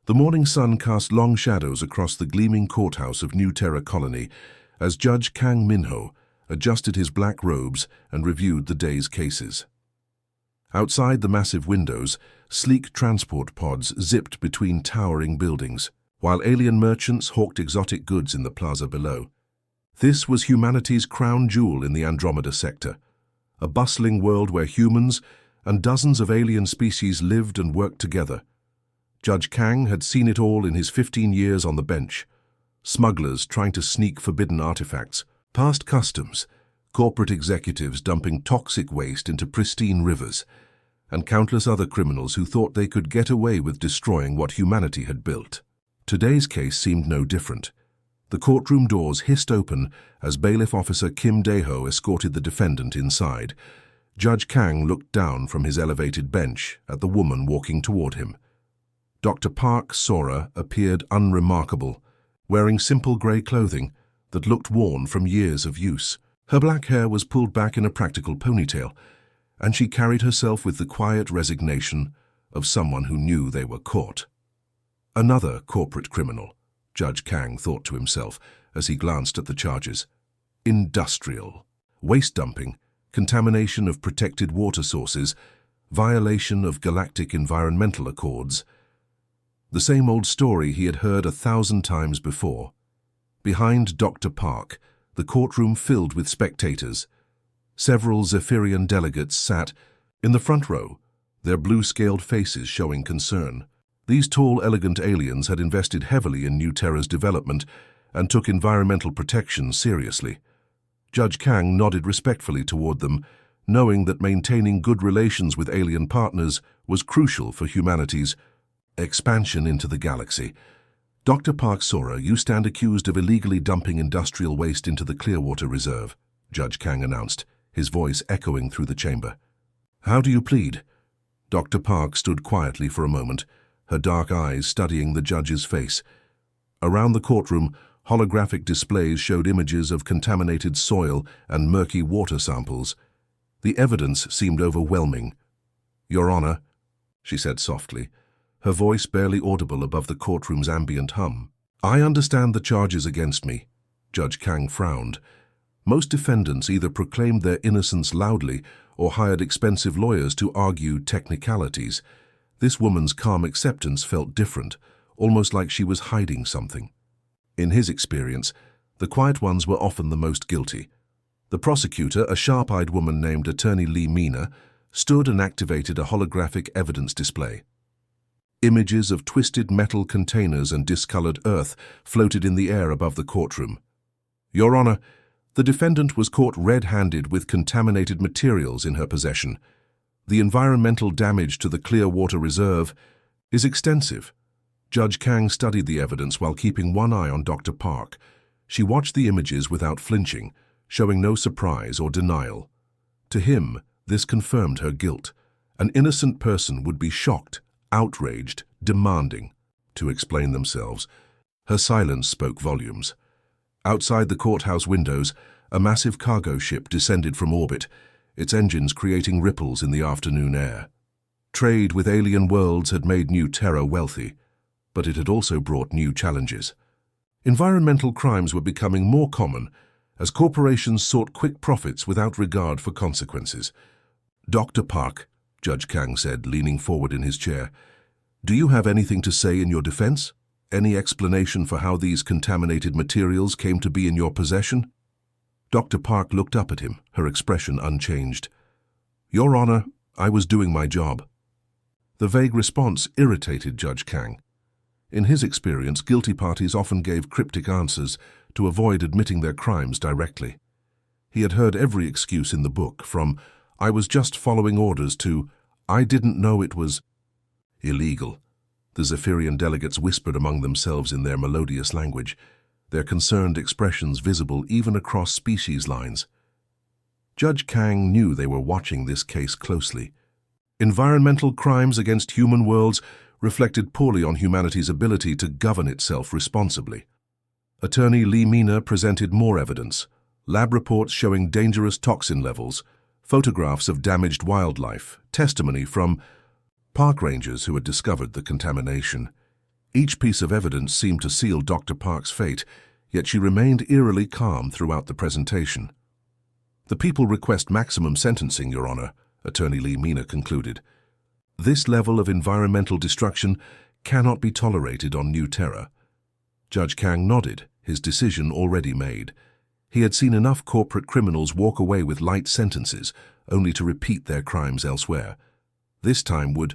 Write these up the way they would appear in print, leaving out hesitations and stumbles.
The morning sun cast long shadows across the gleaming courthouse of New Terra Colony as Judge Kang Minho adjusted his black robes and reviewed the day's cases. Outside the massive windows, sleek transport pods zipped between towering buildings, while alien merchants hawked exotic goods in the plaza below. This was humanity's crown jewel in the Andromeda sector, a bustling world where humans and dozens of alien species lived and worked together. Judge Kang had seen it all in his 15 years on the bench. Smugglers trying to sneak forbidden artifacts, past customs, corporate executives dumping toxic waste into pristine rivers, and countless other criminals who thought they could get away with destroying what humanity had built. Today's case seemed no different. The courtroom doors hissed open as Bailiff Officer Kim Dae-ho escorted the defendant inside. Judge Kang looked down from his elevated bench at the woman walking toward him. Dr. Park Sora appeared unremarkable, wearing simple grey clothing that looked worn from years of use. Her black hair was pulled back in a practical ponytail, and she carried herself with the quiet resignation of someone who knew they were caught. Another corporate criminal, Judge Kang thought to himself as he glanced at the charges. Industrial, waste dumping, contamination of protected water sources, violation of galactic environmental accords. The same old story he had heard 1,000 times before. Behind Dr. Park, the courtroom filled with spectators. Several Zephyrian delegates sat in the front row, their blue-scaled faces showing concern. These tall, elegant aliens had invested heavily in New Terra's development and took environmental protection seriously. Judge Kang nodded respectfully toward them, knowing that maintaining good relations with alien partners was crucial for humanity's expansion into the galaxy. Dr. Park Sora, you stand accused of illegally dumping industrial waste into the Clearwater Reserve, Judge Kang announced, his voice echoing through the chamber. How do you plead? Dr. Park stood quietly for a moment, her dark eyes studying the judge's face. Around the courtroom, holographic displays showed images of contaminated soil and murky water samples. The evidence seemed overwhelming. Your Honor, she said softly, her voice barely audible above the courtroom's ambient hum. I understand the charges against me. Judge Kang frowned. Most defendants either proclaimed their innocence loudly or hired expensive lawyers to argue technicalities. This woman's calm acceptance felt different, almost like she was hiding something. In his experience, the quiet ones were often the most guilty. The prosecutor, a sharp-eyed woman named Attorney Lee Mina, stood and activated a holographic evidence display. Images of twisted metal containers and discolored earth floated in the air above the courtroom. Your Honor, the defendant was caught red-handed with contaminated materials in her possession. The environmental damage to the Clearwater Reserve is extensive. Judge Kang studied the evidence while keeping one eye on Dr. Park. She watched the images without flinching, showing no surprise or denial. To him, this confirmed her guilt. An innocent person would be shocked, outraged, demanding to explain themselves. Her silence spoke volumes. Outside the courthouse windows, a massive cargo ship descended from orbit, its engines creating ripples in the afternoon air. Trade with alien worlds had made New Terra wealthy, but it had also brought new challenges. Environmental crimes were becoming more common as corporations sought quick profits without regard for consequences. Dr. Park, Judge Kang said, leaning forward in his chair, do you have anything to say in your defense? Any explanation for how these contaminated materials came to be in your possession? Dr. Park looked up at him, her expression unchanged. Your Honor, I was doing my job. The vague response irritated Judge Kang. In his experience, guilty parties often gave cryptic answers to avoid admitting their crimes directly. He had heard every excuse in the book, from I was just following orders to I didn't know it was illegal. The Zephyrian delegates whispered among themselves in their melodious language, their concerned expressions visible even across species lines. Judge Kang knew they were watching this case closely. Environmental crimes against human worlds reflected poorly on humanity's ability to govern itself responsibly. Attorney Lee Mina presented more evidence, lab reports showing dangerous toxin levels, photographs of damaged wildlife, testimony from park rangers who had discovered the contamination. Each piece of evidence seemed to seal Dr. Park's fate, yet she remained eerily calm throughout the presentation. "The people request maximum sentencing, Your Honor," Attorney Lee Mina concluded. "This level of environmental destruction cannot be tolerated on New Terra." Judge Kang nodded, his decision already made. He had seen enough corporate criminals walk away with light sentences, only to repeat their crimes elsewhere. This time would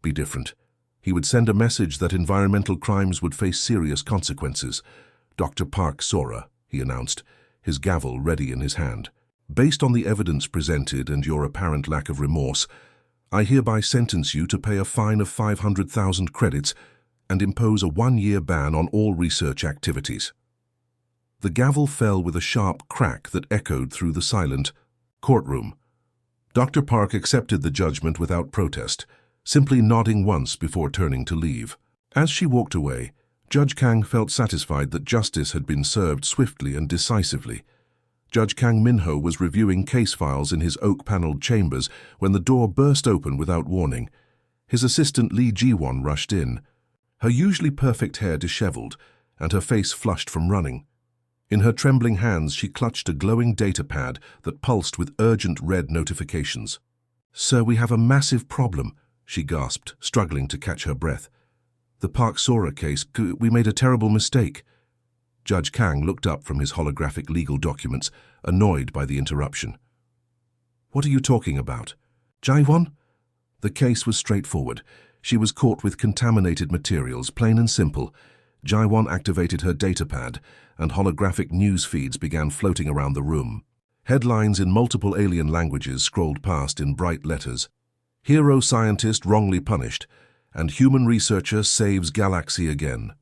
be different. He would send a message that environmental crimes would face serious consequences. "Dr. Park Sora," he announced, his gavel ready in his hand. "Based on the evidence presented and your apparent lack of remorse, I hereby sentence you to pay a fine of 500,000 credits and impose a 1-year ban on all research activities." The gavel fell with a sharp crack that echoed through the silent courtroom. Dr. Park accepted the judgment without protest, simply nodding once before turning to leave. As she walked away, Judge Kang felt satisfied that justice had been served swiftly and decisively. Judge Kang Min-ho was reviewing case files in his oak-paneled chambers when the door burst open without warning. His assistant Lee Ji-won rushed in, her usually perfect hair disheveled and her face flushed from running. In her trembling hands, she clutched a glowing data pad that pulsed with urgent red notifications. "Sir, we have a massive problem," she gasped, struggling to catch her breath. "The Park Sora case, we made a terrible mistake." Judge Kang looked up from his holographic legal documents, annoyed by the interruption. "What are you talking about? Ji-won?" The case was straightforward. She was caught with contaminated materials, plain and simple. Ji-won activated her datapad, and holographic news feeds began floating around the room. Headlines in multiple alien languages scrolled past in bright letters. "Hero scientist wrongly punished," and "Human researcher saves galaxy again."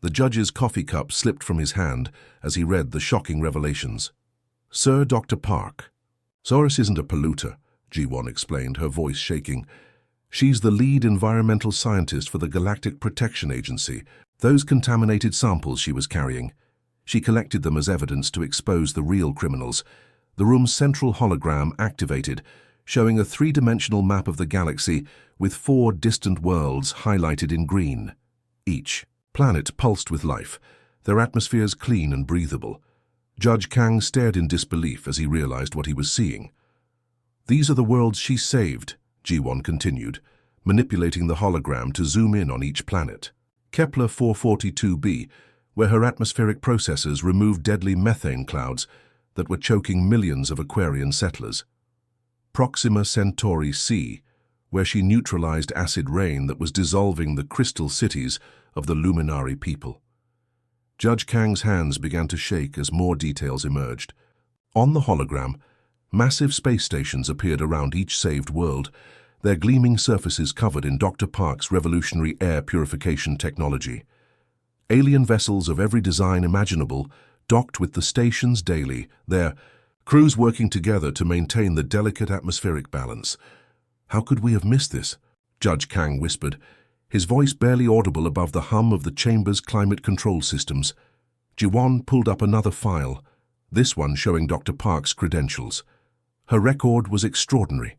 The judge's coffee cup slipped from his hand as he read the shocking revelations. "Sir Dr. Park, Soros isn't a polluter," Ji-won explained, her voice shaking. "She's the lead environmental scientist for the Galactic Protection Agency. Those contaminated samples she was carrying, she collected them as evidence to expose the real criminals." The room's central hologram activated, showing a 3-dimensional map of the galaxy with 4 distant worlds highlighted in green. Each planet pulsed with life, their atmospheres clean and breathable. Judge Kang stared in disbelief as he realized what he was seeing. "These are the worlds she saved," Ji-won continued, manipulating the hologram to zoom in on each planet. Kepler 442b, where her atmospheric processes removed deadly methane clouds that were choking millions of Aquarian settlers. Proxima Centauri C, where she neutralized acid rain that was dissolving the crystal cities of the Luminari people. Judge Kang's hands began to shake as more details emerged. On the hologram, massive space stations appeared around each saved world, their gleaming surfaces covered in Dr. Park's revolutionary air purification technology. Alien vessels of every design imaginable docked with the stations daily, their crews working together to maintain the delicate atmospheric balance. "How could we have missed this?" Judge Kang whispered, his voice barely audible above the hum of the chamber's climate control systems. Ji-won pulled up another file, this one showing Dr. Park's credentials. Her record was extraordinary.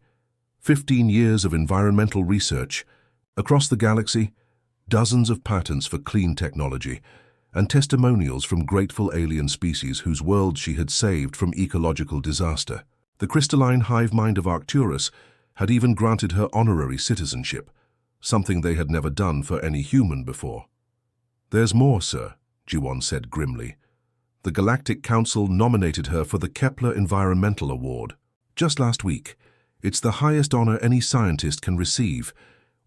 15 years of environmental research. Across the galaxy, dozens of patents for clean technology, and testimonials from grateful alien species whose worlds she had saved from ecological disaster. The crystalline hive mind of Arcturus had even granted her honorary citizenship, something they had never done for any human before. "There's more, sir," Ji-won said grimly. "The Galactic Council nominated her for the Kepler Environmental Award. Just last week. It's the highest honor any scientist can receive.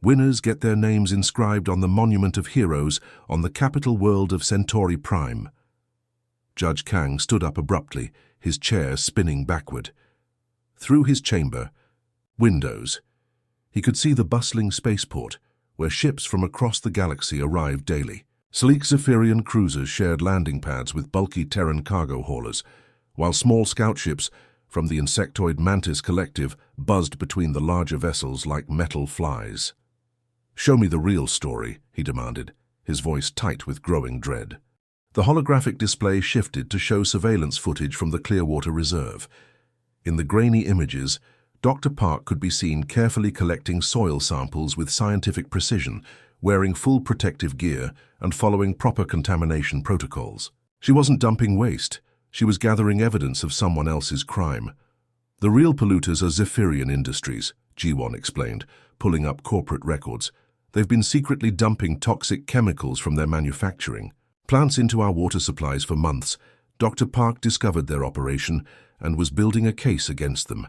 Winners get their names inscribed on the Monument of Heroes on the capital world of Centauri Prime." Judge Kang stood up abruptly, his chair spinning backward. Through his chamber, windows, he could see the bustling spaceport, where ships from across the galaxy arrived daily. Sleek Zephyrian cruisers shared landing pads with bulky Terran cargo haulers, while small scout ships from the insectoid Mantis Collective buzzed between the larger vessels like metal flies. "Show me the real story," he demanded, his voice tight with growing dread. The holographic display shifted to show surveillance footage from the Clearwater Reserve. In the grainy images, Dr. Park could be seen carefully collecting soil samples with scientific precision, wearing full protective gear and following proper contamination protocols. She wasn't dumping waste. She was gathering evidence of someone else's crime. The real polluters are Zephyrian Industries, G1 explained, pulling up corporate records. They've been secretly dumping toxic chemicals from their manufacturing plants into our water supplies for months. Dr. Park discovered their operation and was building a case against them.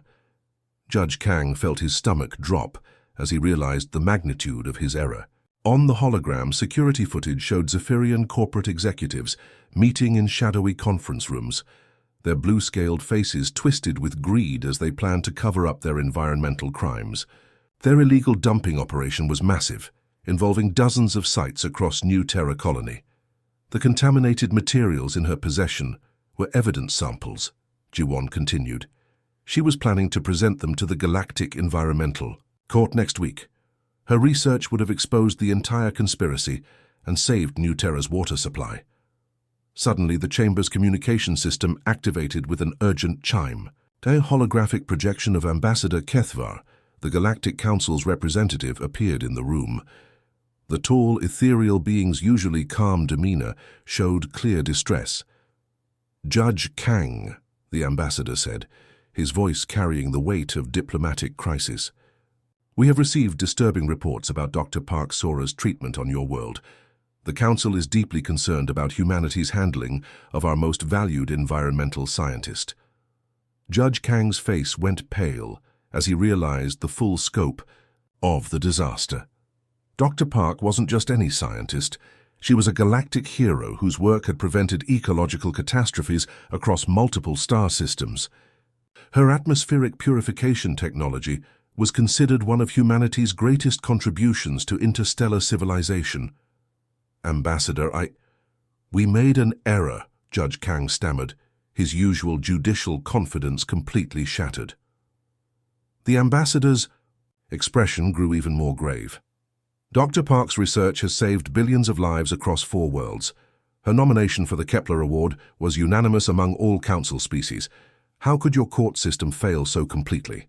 Judge Kang felt his stomach drop as he realized the magnitude of his error. On the hologram, security footage showed Zephyrian corporate executives meeting in shadowy conference rooms, their blue-scaled faces twisted with greed as they planned to cover up their environmental crimes. Their illegal dumping operation was massive, involving dozens of sites across New Terra Colony. The contaminated materials in her possession were evidence samples, Jiwon continued. She was planning to present them to the Galactic Environmental Court next week. Her research would have exposed the entire conspiracy and saved New Terra's water supply. Suddenly, the chamber's communication system activated with an urgent chime. A holographic projection of Ambassador Kethvar, the Galactic Council's representative, appeared in the room. The tall, ethereal being's usually calm demeanor showed clear distress. "Judge Kang," the ambassador said, his voice carrying the weight of diplomatic crisis. "We have received disturbing reports about Dr. Park Sora's treatment on your world. The Council is deeply concerned about humanity's handling of our most valued environmental scientist." Judge Kang's face went pale as he realized the full scope of the disaster. Dr. Park wasn't just any scientist. She was a galactic hero whose work had prevented ecological catastrophes across multiple star systems. Her atmospheric purification technology was considered one of humanity's greatest contributions to interstellar civilization. "Ambassador, We made an error," Judge Kang stammered, his usual judicial confidence completely shattered. The ambassador's expression grew even more grave. "Dr. Park's research has saved billions of lives across 4 worlds. Her nomination for the Kepler Award was unanimous among all council species. How could your court system fail so completely?"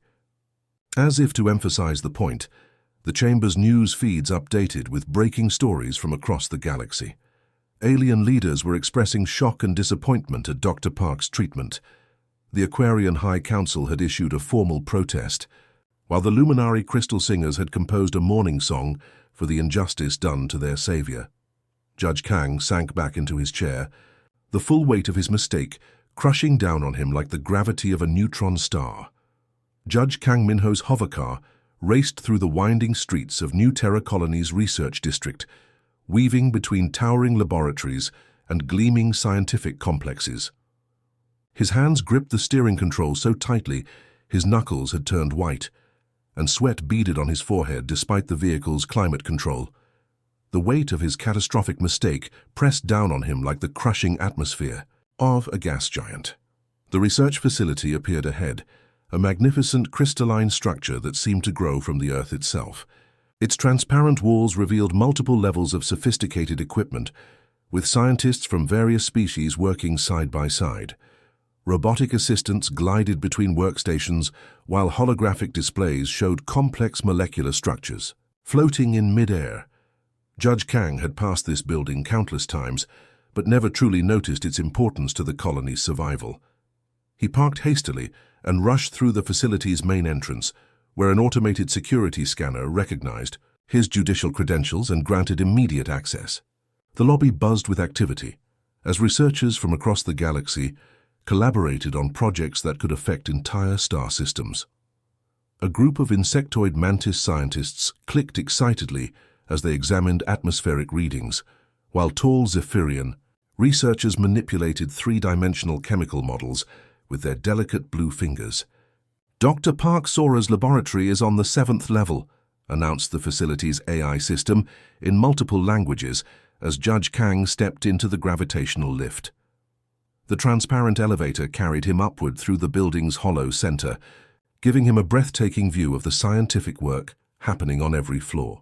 As if to emphasize the point, the chamber's news feeds updated with breaking stories from across the galaxy. Alien leaders were expressing shock and disappointment at Dr. Park's treatment. The Aquarian High Council had issued a formal protest, while the Luminary Crystal Singers had composed a mourning song for the injustice done to their savior. Judge Kang sank back into his chair, the full weight of his mistake crushing down on him like the gravity of a neutron star. Judge Kang Minho's hovercar raced through the winding streets of New Terra Colony's research district, weaving between towering laboratories and gleaming scientific complexes. His hands gripped the steering control so tightly his knuckles had turned white, and sweat beaded on his forehead despite the vehicle's climate control. The weight of his catastrophic mistake pressed down on him like the crushing atmosphere of a gas giant. The research facility appeared ahead, a magnificent crystalline structure that seemed to grow from the Earth itself. Its transparent walls revealed multiple levels of sophisticated equipment, with scientists from various species working side by side. Robotic assistants glided between workstations, while holographic displays showed complex molecular structures. Floating in mid-air, Judge Kang had passed this building countless times, but never truly noticed its importance to the colony's survival. He parked hastily and rushed through the facility's main entrance, where an automated security scanner recognized his judicial credentials and granted immediate access. The lobby buzzed with activity, as researchers from across the galaxy collaborated on projects that could affect entire star systems. A group of insectoid mantis scientists clicked excitedly as they examined atmospheric readings, while tall Zephyrian researchers manipulated 3-dimensional chemical models with their delicate blue fingers. "Dr. Park Sora's laboratory is on the 7th level," announced the facility's AI system in multiple languages as Judge Kang stepped into the gravitational lift. The transparent elevator carried him upward through the building's hollow center, giving him a breathtaking view of the scientific work happening on every floor.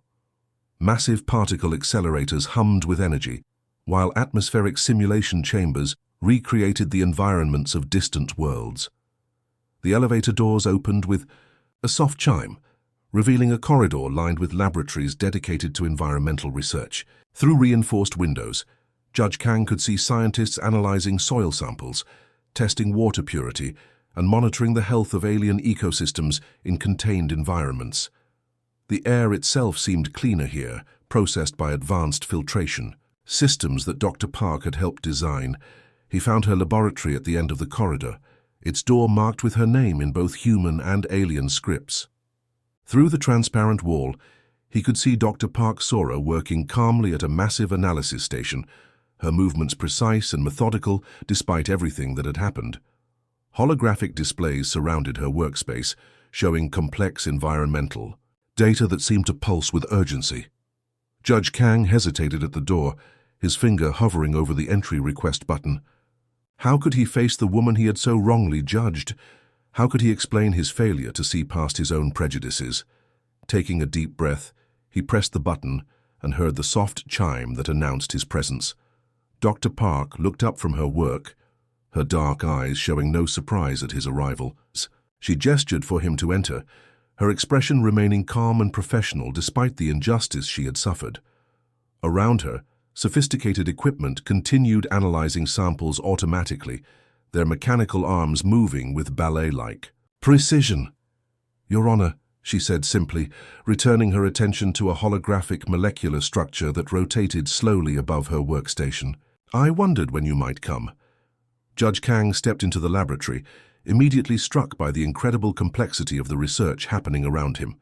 Massive particle accelerators hummed with energy, while atmospheric simulation chambers recreated the environments of distant worlds. The elevator doors opened with a soft chime, revealing a corridor lined with laboratories dedicated to environmental research. Through reinforced windows, Judge Kang could see scientists analyzing soil samples, testing water purity, and monitoring the health of alien ecosystems in contained environments. The air itself seemed cleaner here, processed by advanced filtration, systems that Dr. Park had helped design. He found her laboratory at the end of the corridor, its door marked with her name in both human and alien scripts. Through the transparent wall, he could see Dr. Park Sora working calmly at a massive analysis station, her movements precise and methodical despite everything that had happened. Holographic displays surrounded her workspace, showing complex environmental data that seemed to pulse with urgency. Judge Kang hesitated at the door, his finger hovering over the entry request button. How could he face the woman he had so wrongly judged? How could he explain his failure to see past his own prejudices? Taking a deep breath, he pressed the button and heard the soft chime that announced his presence. Dr. Park looked up from her work, her dark eyes showing no surprise at his arrival. She gestured for him to enter, her expression remaining calm and professional despite the injustice she had suffered. Around her, sophisticated equipment continued analyzing samples automatically, their mechanical arms moving with ballet-like precision. "Your Honor," she said simply, returning her attention to a holographic molecular structure that rotated slowly above her workstation. "I wondered when you might come." Judge Kang stepped into the laboratory, immediately struck by the incredible complexity of the research happening around him.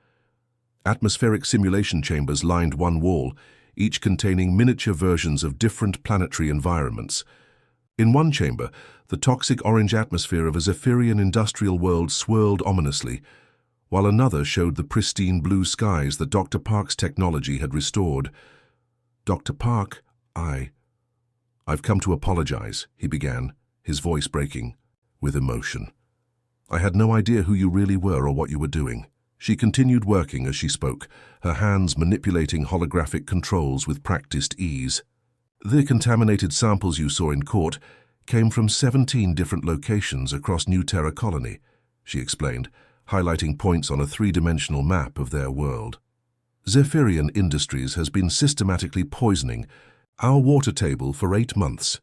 Atmospheric simulation chambers lined one wall, each containing miniature versions of different planetary environments. In one chamber, the toxic orange atmosphere of a Zephyrian industrial world swirled ominously, while another showed the pristine blue skies that Dr. Park's technology had restored. "Dr. Park, I've come to apologize," he began, his voice breaking with emotion. "I had no idea who you really were or what you were doing." She continued working as she spoke, her hands manipulating holographic controls with practiced ease. "The contaminated samples you saw in court came from 17 different locations across New Terra Colony," she explained, highlighting points on a three-dimensional map of their world. "Zephyrian Industries has been systematically poisoning our water table for 8 months."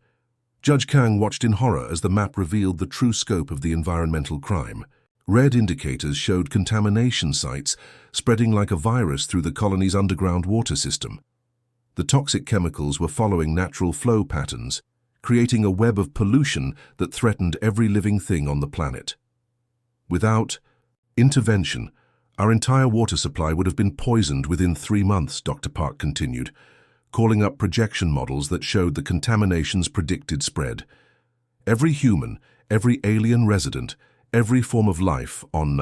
Judge Kang watched in horror as the map revealed the true scope of the environmental crime. Red indicators showed contamination sites spreading like a virus through the colony's underground water system. The toxic chemicals were following natural flow patterns, creating a web of pollution that threatened every living thing on the planet. "Without intervention, our entire water supply would have been poisoned within 3 months," Dr. Park continued, calling up projection models that showed the contamination's predicted spread. Every human, every alien resident, every form of life on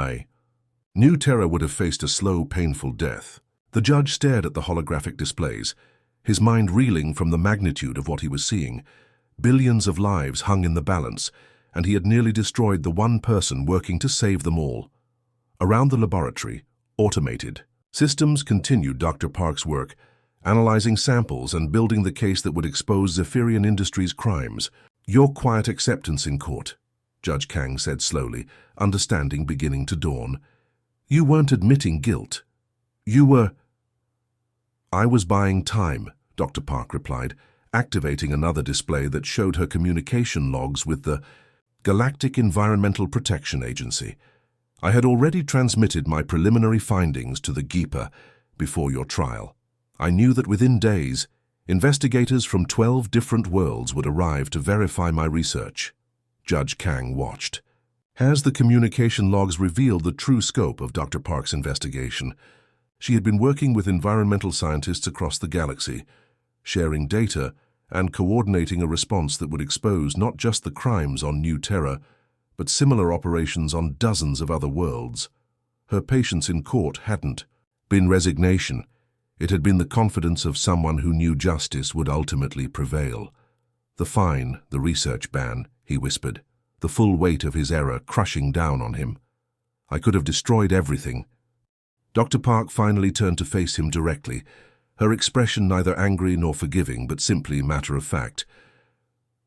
New Terra would have faced a slow, painful death. The judge stared at the holographic displays, his mind reeling from the magnitude of what he was seeing. Billions of lives hung in the balance, and he had nearly destroyed the one person working to save them all. Around the laboratory, automated systems continued Dr. Park's work, analyzing samples and building the case that would expose Zephyrian Industries' crimes. "Your quiet acceptance in court," Judge Kang said slowly, understanding beginning to dawn. "You weren't admitting guilt. You were—" "I was buying time," Dr. Park replied, activating another display that showed her communication logs with the Galactic Environmental Protection Agency. "I had already transmitted my preliminary findings to the GEPA before your trial. I knew that within days, investigators from 12 different worlds would arrive to verify my research." Judge Kang watched. As the communication logs revealed the true scope of Dr. Park's investigation, she had been working with environmental scientists across the galaxy, sharing data and coordinating a response that would expose not just the crimes on New Terra, but similar operations on dozens of other worlds. Her patience in court hadn't been resignation. It had been the confidence of someone who knew justice would ultimately prevail. "The fine, the research ban," he whispered, the full weight of his error crushing down on him. "I could have destroyed everything." Dr. Park finally turned to face him directly, her expression neither angry nor forgiving, but simply matter-of-fact.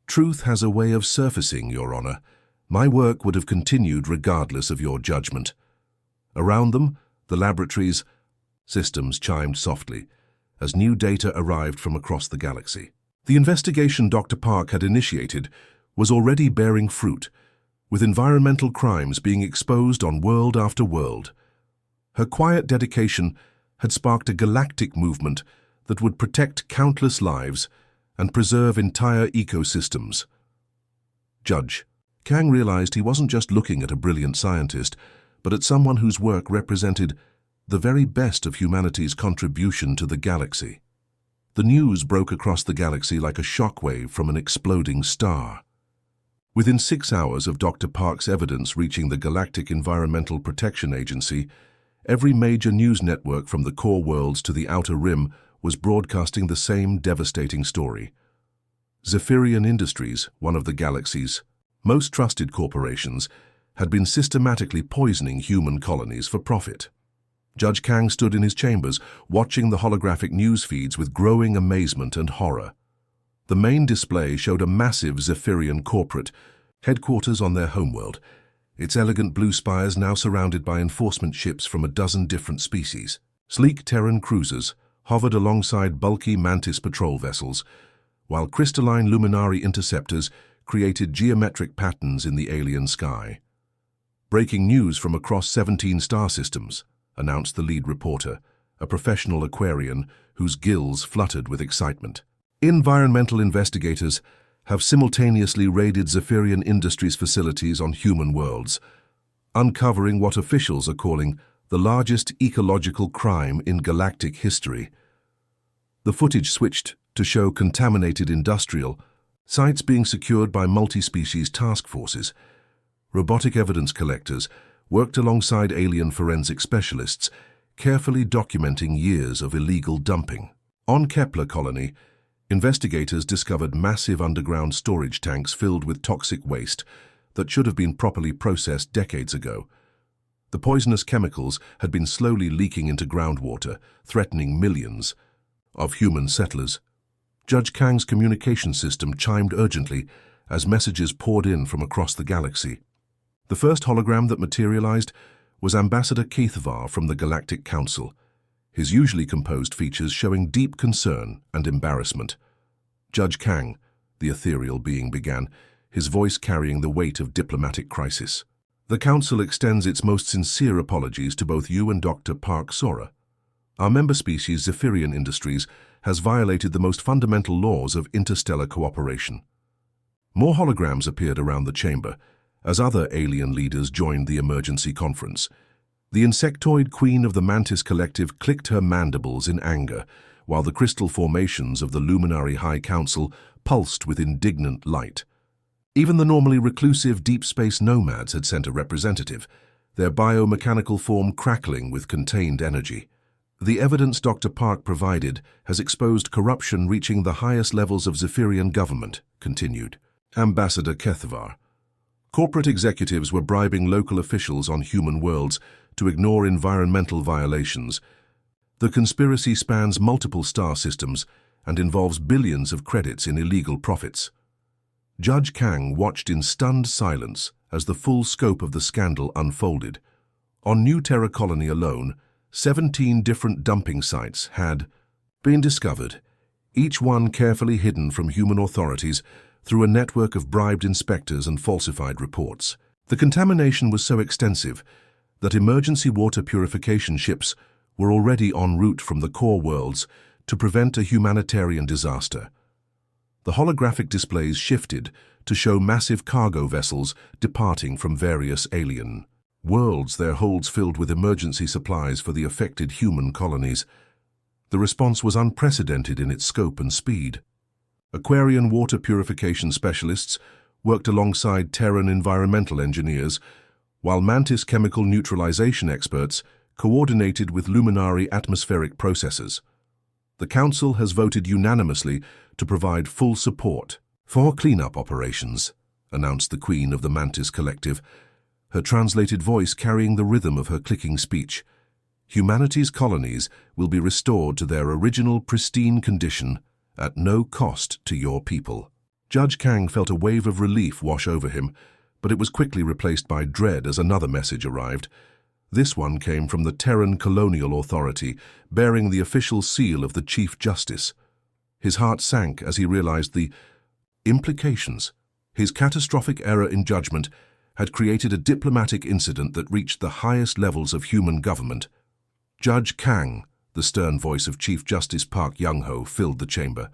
"Truth has a way of surfacing, Your Honor. My work would have continued regardless of your judgment." Around them, The laboratories' systems chimed softly as new data arrived from across the galaxy. The investigation Dr. Park had initiated was already bearing fruit, with environmental crimes being exposed on world after world. Her quiet dedication had sparked a galactic movement that would protect countless lives and preserve entire ecosystems. Judge Kang realized he wasn't just looking at a brilliant scientist, but at someone whose work represented the very best of humanity's contribution to the galaxy. The news broke across the galaxy like a shockwave from an exploding star. Within 6 hours of Dr. Park's evidence reaching the Galactic Environmental Protection Agency, every major news network from the core worlds to the outer rim was broadcasting the same devastating story. Zephyrian Industries, one of the galaxy's most trusted corporations, had been systematically poisoning human colonies for profit. Judge Kang stood in his chambers, watching the holographic news feeds with growing amazement and horror. The main display showed a massive Zephyrian corporate, headquarters on their homeworld, its elegant blue spires now surrounded by enforcement ships from a dozen different species. Sleek Terran cruisers hovered alongside bulky Mantis patrol vessels, while crystalline luminary interceptors created geometric patterns in the alien sky. "Breaking news from across 17 star systems," announced the lead reporter, a professional Aquarian whose gills fluttered with excitement. "Environmental investigators have simultaneously raided Zephyrian Industries facilities on human worlds, uncovering what officials are calling the largest ecological crime in galactic history." The footage switched to show contaminated industrial sites being secured by multi-species task forces. Robotic evidence collectors worked alongside alien forensic specialists, carefully documenting years of illegal dumping. On Kepler colony, investigators discovered massive underground storage tanks filled with toxic waste that should have been properly processed decades ago. The poisonous chemicals had been slowly leaking into groundwater, threatening millions of human settlers. Judge Kang's communication system chimed urgently as messages poured in from across the galaxy. The first hologram that materialized was Ambassador HFY from the Galactic Council, his usually composed features showing deep concern and embarrassment. "Judge Kang," the ethereal being began, his voice carrying the weight of diplomatic crisis. "The Council extends its most sincere apologies to both you and Dr. Park Sora. Our member species, Zephyrian Industries, has violated the most fundamental laws of interstellar cooperation." More holograms appeared around the chamber as other alien leaders joined the emergency conference. The insectoid queen of the Mantis Collective clicked her mandibles in anger, while the crystal formations of the Luminary High Council pulsed with indignant light. Even the normally reclusive deep space nomads had sent a representative, their biomechanical form crackling with contained energy. "The evidence Dr. Park provided has exposed corruption reaching the highest levels of Zephyrian government," continued Ambassador HFY. "Corporate executives were bribing local officials on human worlds to ignore environmental violations. The conspiracy spans multiple star systems and involves billions of credits in illegal profits." Judge Kang watched in stunned silence as the full scope of the scandal unfolded. On New Terra Colony alone, 17 different dumping sites had been discovered, each one carefully hidden from human authorities through a network of bribed inspectors and falsified reports. The contamination was so extensive that emergency water purification ships were already en route from the core worlds to prevent a humanitarian disaster. The holographic displays shifted to show massive cargo vessels departing from various alien worlds, their holds filled with emergency supplies for the affected human colonies. The response was unprecedented in its scope and speed. Aquarian water purification specialists worked alongside Terran environmental engineers, while Mantis chemical neutralization experts coordinated with Luminary atmospheric processors. The Council has voted unanimously to provide full support for cleanup operations, announced the Queen of the Mantis Collective, her translated voice carrying the rhythm of her clicking speech. "Humanity's colonies will be restored to their original pristine condition at no cost to your people." Judge Kang felt a wave of relief wash over him, but it was quickly replaced by dread as another message arrived. This one came from the Terran Colonial Authority, bearing the official seal of the Chief Justice. His heart sank as he realized the implications. His catastrophic error in judgment had created a diplomatic incident that reached the highest levels of human government. Judge Kang, the stern voice of Chief Justice Park Young-ho, filled the chamber.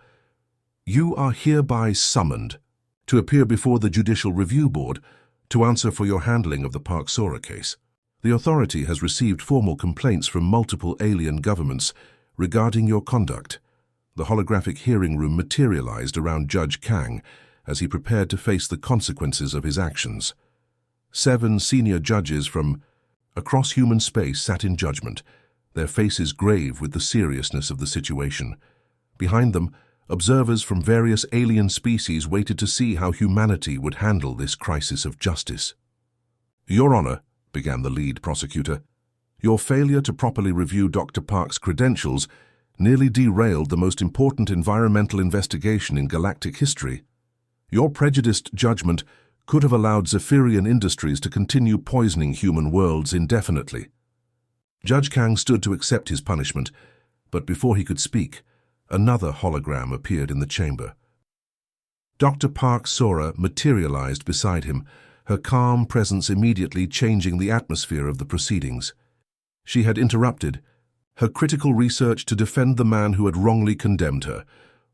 You are hereby summoned to appear before the Judicial Review Board to answer for your handling of the Park Sora case. The authority has received formal complaints from multiple alien governments regarding your conduct. The holographic hearing room materialized around Judge Kang as he prepared to face the consequences of his actions. 7 senior judges from across human space sat in judgment, their faces grave with the seriousness of the situation. Behind them, observers from various alien species waited to see how humanity would handle this crisis of justice. Your Honor, began the lead prosecutor, your failure to properly review Dr. Park's credentials nearly derailed the most important environmental investigation in galactic history. Your prejudiced judgment could have allowed Zephyrian Industries to continue poisoning human worlds indefinitely. Judge Kang stood to accept his punishment, but before he could speak, another hologram appeared in the chamber. Dr. Park Sora materialized beside him, her calm presence immediately changing the atmosphere of the proceedings. She had interrupted her critical research to defend the man who had wrongly condemned her.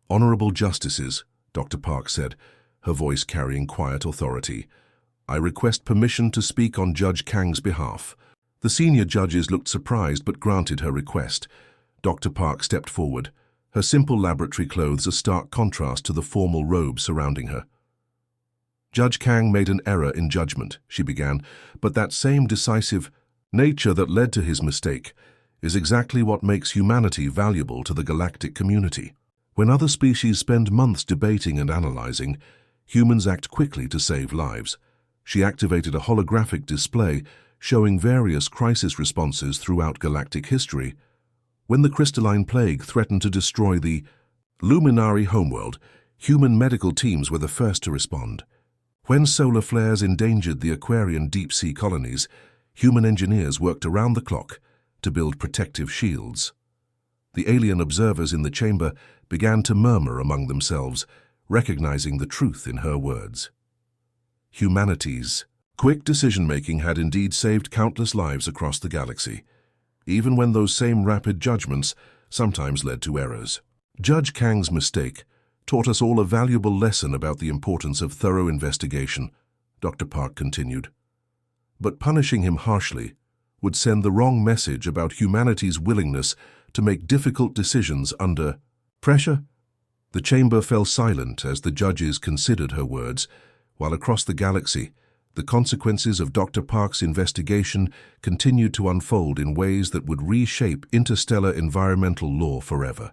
Honorable Justices, Dr. Park said, her voice carrying quiet authority. I request permission to speak on Judge Kang's behalf. The senior judges looked surprised but granted her request. Dr. Park stepped forward, her simple laboratory clothes a stark contrast to the formal robe surrounding her. Judge Kang made an error in judgment, she began, but that same decisive nature that led to his mistake is exactly what makes humanity valuable to the galactic community. When other species spend months debating and analyzing, humans act quickly to save lives. She activated a holographic display showing various crisis responses throughout galactic history. When the crystalline plague threatened to destroy the Luminary homeworld, human medical teams were the first to respond. When solar flares endangered the Aquarian deep-sea colonies, human engineers worked around the clock to build protective shields. The alien observers in the chamber began to murmur among themselves, recognizing the truth in her words. Humanity's quick decision-making had indeed saved countless lives across the galaxy, even when those same rapid judgments sometimes led to errors. Judge Kang's mistake taught us all a valuable lesson about the importance of thorough investigation, Dr. Park continued. But punishing him harshly would send the wrong message about humanity's willingness to make difficult decisions under pressure. The chamber fell silent as the judges considered her words, while across the galaxy, the consequences of Dr. Park's investigation continued to unfold in ways that would reshape interstellar environmental law forever.